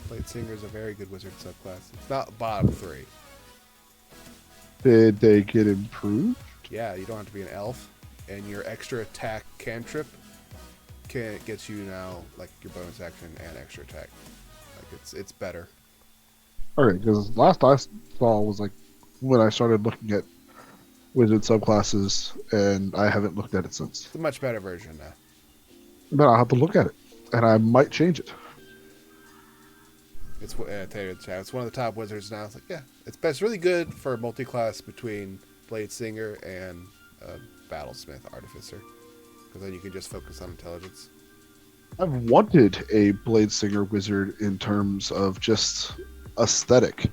Blade Singer is a very good wizard subclass. It's not bottom 3.
Did they get improved?
Yeah, you don't have to be an elf, and your extra attack cantrip gets you now like your bonus action and extra attack. Like it's better.
Okay, because last I saw was like when I started looking at wizard subclasses, and I haven't looked at it since.
It's a much better version now.
But I'll have to look at it, and I might change it.
It's it's one of the top wizards now. It's like, yeah, it's really good for multi-class between Blade Singer and Battlesmith Artificer, because then you can just focus on intelligence.
I've wanted a Blade Singer wizard in terms of just aesthetic,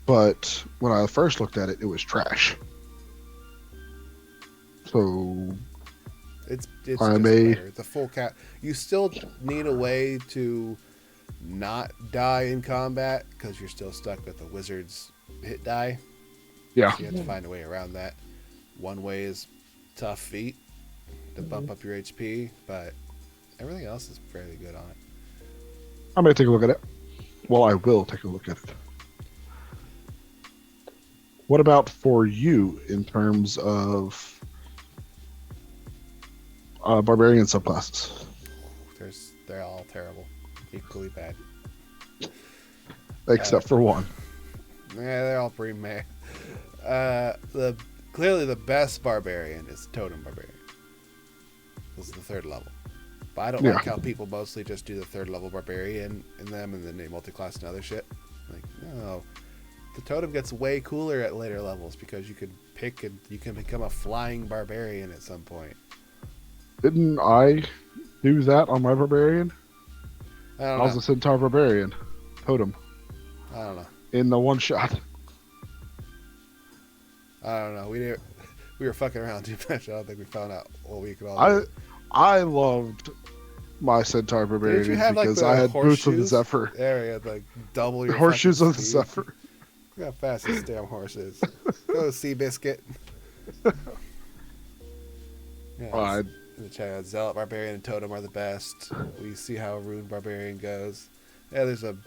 but when I first looked at it, it was trash. So
it's better. It's a full cap. You still need a way to not die in combat because you're still stuck with the wizard's hit die.
Yeah.
So you have to find a way around that. One way is tough feat to bump up your HP, but everything else is fairly good on it.
I'm going to take a look at it. Well, I will take a look at it. What about for you in terms of barbarian subclasses?
They're all terrible. Equally bad.
Except for one.
Yeah, they're all pretty meh. Clearly the best barbarian is Totem Barbarian. This is the 3rd level. But I don't like how people mostly just do the 3rd level barbarian in them and then they multi-class and other shit. Like, no. The totem gets way cooler at later levels because you can pick and you can become a flying barbarian at some point.
Didn't I do that on my barbarian?
I
was a centaur barbarian. Totem.
I don't know.
In the one shot.
I don't know. We were fucking around too much. I don't think we found out what we could all do.
I loved my centaur barbarian because I had boots of the Zephyr.
There you had like double your
horseshoes of the Zephyr.
Look how fast this damn horse is. Go Seabiscuit. Yeah, In the chat, Zealot, Barbarian, and Totem are the best. We see how Rune Barbarian goes. Yeah, the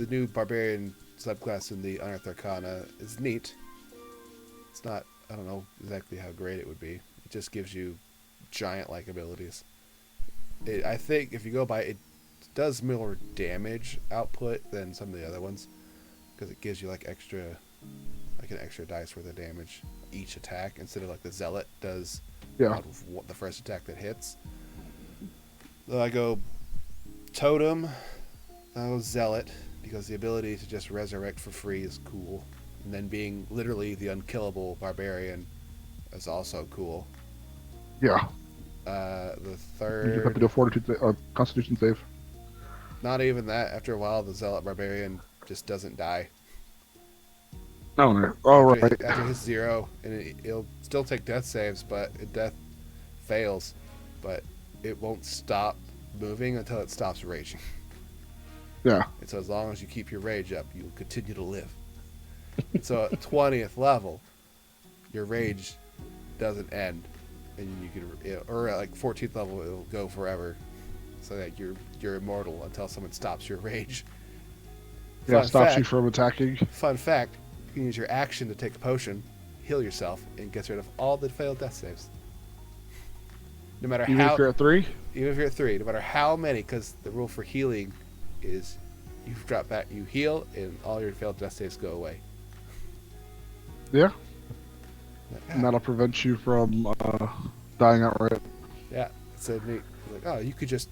new Barbarian subclass in the Unearthed Arcana is neat. It's not, I don't know exactly how great it would be. It just gives you giant-like abilities. I think if you go by it, does more damage output than some of the other ones because it gives you like an extra dice worth of damage each attack instead of like the Zealot does.
Yeah.
The first attack that hits. So I go Totem, I go Zealot because the ability to just resurrect for free is cool, and then being literally the unkillable Barbarian is also cool.
Yeah.
The
You just have to
third,
do a Fortitude, Constitution save.
not even that. After a while, the Zealot Barbarian just doesn't die.
Oh, no. Oh,
After
right.
it hits 0, and it'll still take death saves, but death fails, but it won't stop moving until it stops raging.
Yeah.
And so as long as you keep your rage up, you'll continue to live. So at 20th level, your rage doesn't end, and you can, or at like 14th level, it'll go forever, so that you're immortal until someone stops your rage.
Yeah, stops you from attacking.
Fun fact: you can use your action to take a potion, heal yourself, and gets rid of all the failed death saves. No matter
Even if you're at 3?
Even if you're at 3, no matter how many, because the rule for healing is you drop back, you heal, and all your failed death saves go away.
Yeah. And that'll prevent you from dying outright.
Yeah, it's so neat. Like, oh, you could just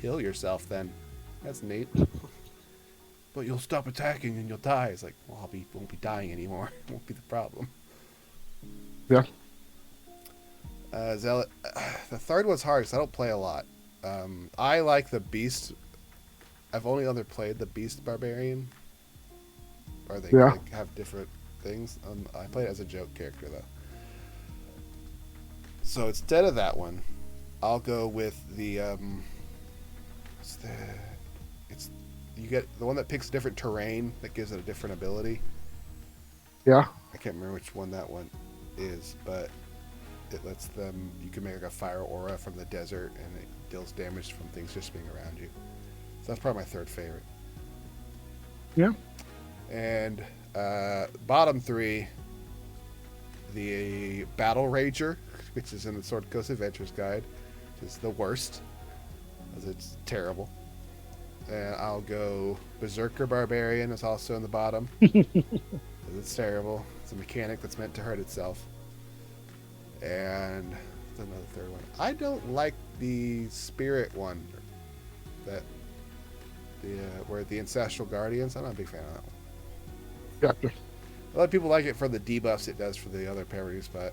heal yourself then. That's neat. But you'll stop attacking and you'll die. It's like, well, won't be dying anymore. It won't be the problem.
Yeah.
Zealot. The third one's hard because I don't play a lot. I like the Beast. I've only ever played the Beast Barbarian. Or they like, have different things. I played it as a joke character though. So instead of that one, I'll go with the you get the one that picks different terrain that gives it a different ability.
Yeah.
I can't remember which one that one is, but it lets them. You can make like a fire aura from the desert, and it deals damage from things just being around you. So that's probably my third favorite.
Yeah.
And bottom 3, the Battle Rager, which is in the Sword Coast Adventures Guide, which is the worst, because it's terrible. And I'll go Berserker Barbarian is also in the bottom. It's terrible. It's a mechanic that's meant to hurt itself. And another third one. I don't like the Spirit one. Where the Ancestral Guardians. I'm not a big fan of that one.
Gotcha.
A lot of people like it for the debuffs it does for the other parries, but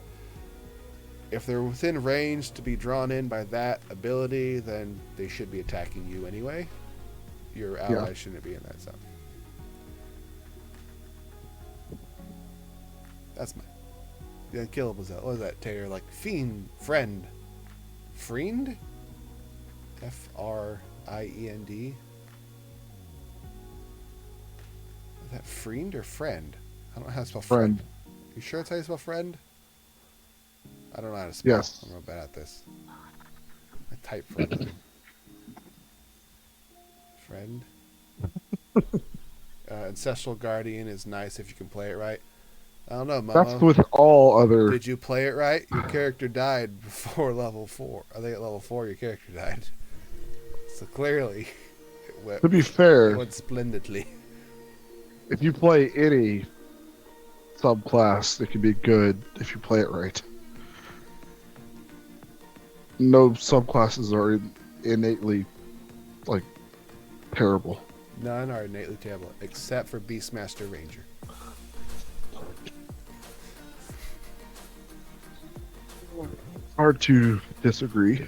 if they're within range to be drawn in by that ability, then they should be attacking you anyway. Your allies shouldn't be in that zone. That's the unkillable zone. What is that, Taylor? Like Fiend, Friend. Friend? Friend? Is that Friend or Friend? I don't know how to spell friend. You sure it's how you spell friend? I don't know how to spell.
Yes.
I'm real bad at this. I type friend. Friend. Ancestral Guardian is nice if you can play it right. I don't know, Momo.
That's with all other...
Did you play it right? Your character died before level 4. I think at level 4 your character died. So clearly,
to be fair,
it went splendidly.
If you play any subclass, it can be good if you play it right. No subclasses are innately, like, terrible.
None are innately terrible, except for Beastmaster Ranger.
Hard to disagree.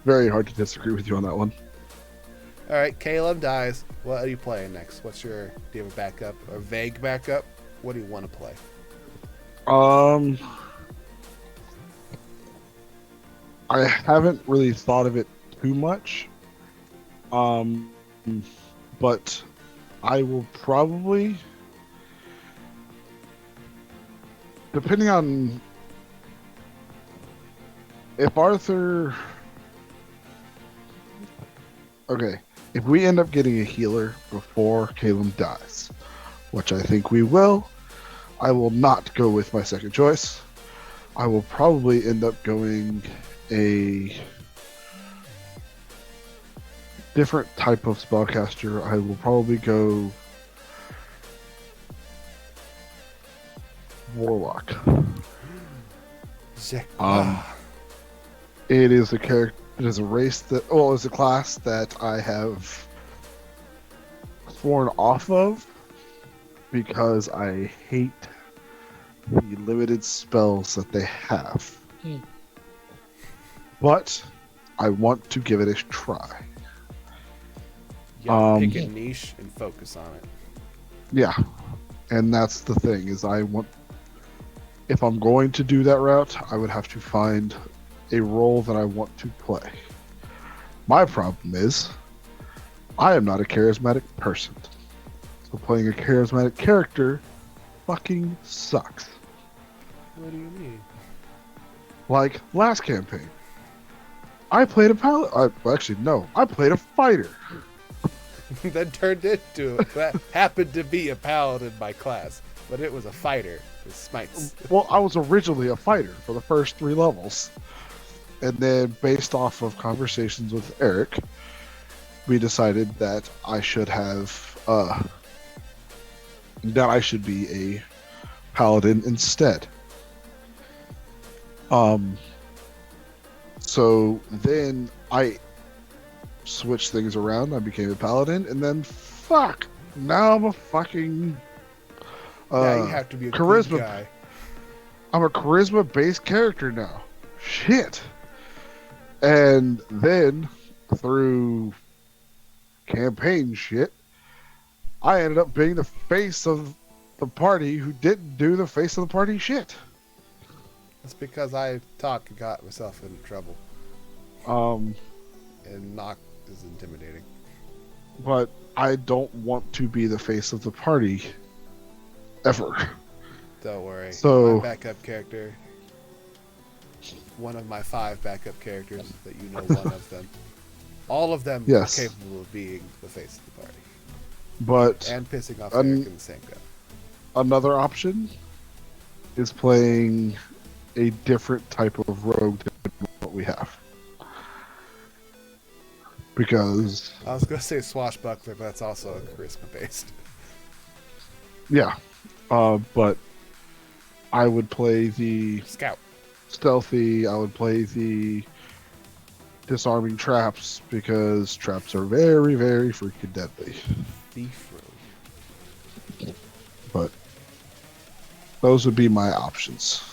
Very hard to disagree with you on that one.
All right, Caleb dies. What are you playing next? Do you have a backup, a vague backup? What do you want to play?
I haven't really thought of it too much. But I will probably, depending on if Arthur, okay, if we end up getting a healer before Caleb dies, which I think we will, I will not go with my second choice. I will probably end up going a different type of spellcaster. I will probably go Warlock. It is a character. It is a race that, well, it's a class that I have sworn off of because I hate the limited spells that they have. But I want to give it a try.
You have to pick a niche and focus on it.
Yeah, and that's the thing is I want. If I'm going to do that route, I would have to find a role that I want to play. My problem is, I am not a charismatic person. So playing a charismatic character fucking sucks.
What do you mean?
Like, last campaign, I played a paladin. Actually, no, I played a fighter.
That turned into that happened to be a paladin by class, but it was a fighter with smites.
Well, I was originally a fighter for the first 3 levels. And then, based off of conversations with Eric, we decided that I should have, that I should be a paladin instead. So then I switched things around. I became a paladin, and then fuck, now I'm a fucking
now you have to be a
charisma
good guy.
I'm a charisma-based character now. Shit. And then, through campaign shit, I ended up being the face of the party who didn't do the face of the party shit.
That's because I talk and got myself in trouble. And knock is intimidating.
But I don't want to be the face of the party ever.
Don't worry.
So,
my backup character, one of my 5 backup characters that you know one of them. All of them
yes.
are capable of being the face of the party.
But
and pissing off Eric in the same go.
Another option is playing a different type of rogue than what we have. Because
I was going to say swashbuckler, but that's also charisma based.
Yeah. But I would play the
scout.
Stealthy. I would play the disarming traps because traps are very, very freaking deadly.
Thief rogue.
But those would be my options.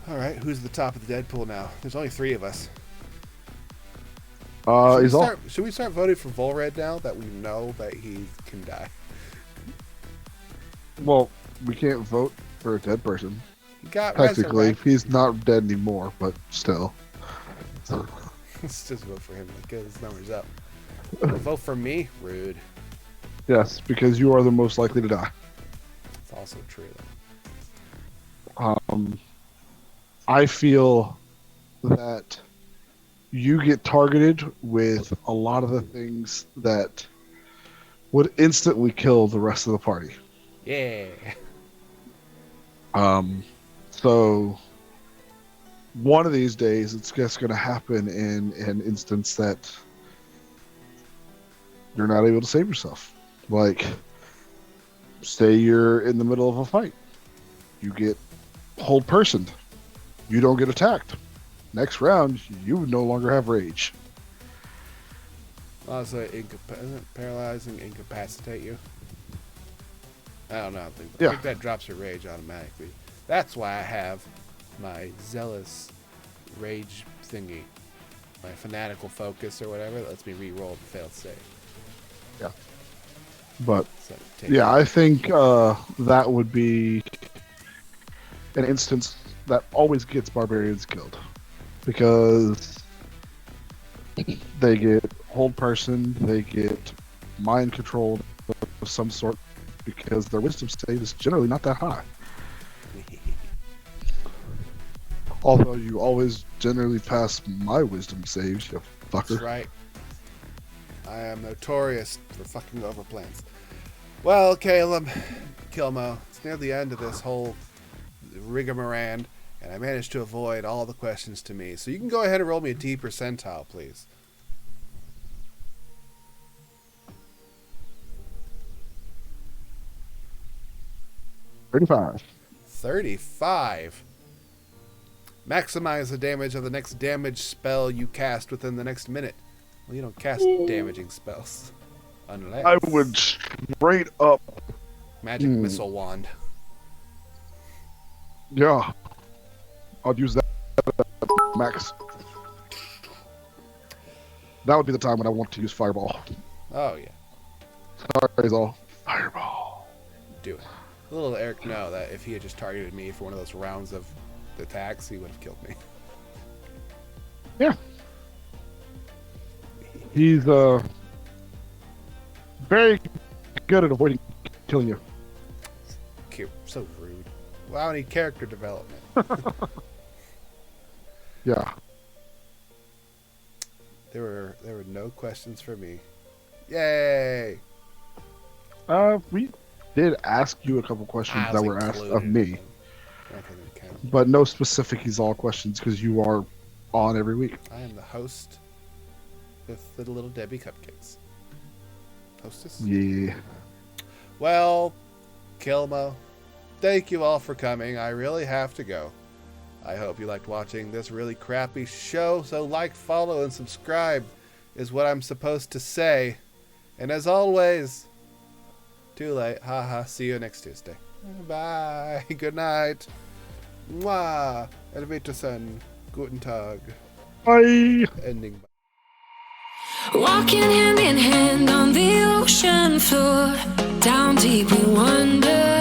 All right, who's the top of the Deadpool now? There's only 3 of us. Should we start voting for Volred now that we know that he can die?
Well, we can't vote for a dead person.
He got
technically, he's not dead anymore, but still.
Let's just vote for him and get his numbers up. Vote for me? Rude.
Yes, because you are the most likely to die.
It's also true,
though. I feel that you get targeted with a lot of the things that would instantly kill the rest of the party.
Yeah.
So one of these days it's just going to happen in an instance that you're not able to save yourself. Like, say you're in the middle of a fight. You get hold personed. You don't get attacked. Next round, you no longer have rage.
Also, isn't paralyzing incapacitate you? I don't know. I think that drops your rage automatically. That's why I have my zealous rage thingy, my fanatical focus or whatever that lets me re-roll the failed save.
Yeah. But I think that would be an instance that always gets barbarians killed because they get hold person, they get mind controlled of some sort because their wisdom save is generally not that high. Although you always generally pass my wisdom saves, you fucker.
That's right. I am notorious for fucking over plans. Well, Kilmo, it's near the end of this whole rigmarole, and I managed to avoid all the questions to me. So you can go ahead and roll me a D percentile, please.
35.
35. Maximize the damage of the next damage spell you cast within the next minute. Well, you don't cast damaging spells. Unless...
I would straight up...
Magic Missile Wand.
Yeah. I'll use that max. That would be the time when I want to use Fireball.
Oh, yeah.
Sorry, all. Fireball.
Do it. Little Eric know that if he had just targeted me for one of those rounds of attacks, he would have killed me.
Yeah. He's very good at avoiding killing you.
Cute. So rude. Wow, I need character development.
Yeah.
There were no questions for me. Yay!
We did ask you a couple questions that were asked of me,
Okay.
but no specific He's All questions because you are on every week.
I am the host with the Little Debbie cupcakes. Hostess?
Yeah.
Well, Kilmo, thank you all for coming. I really have to go. I hope you liked watching this really crappy show, so like, follow, and subscribe is what I'm supposed to say. And as always, too late. Haha. See you next Tuesday. Bye. Good night. Mwah. Elvitasen. Guten Tag.
Bye.
Ending.
Walking hand in hand on the ocean floor, down deep we wonder.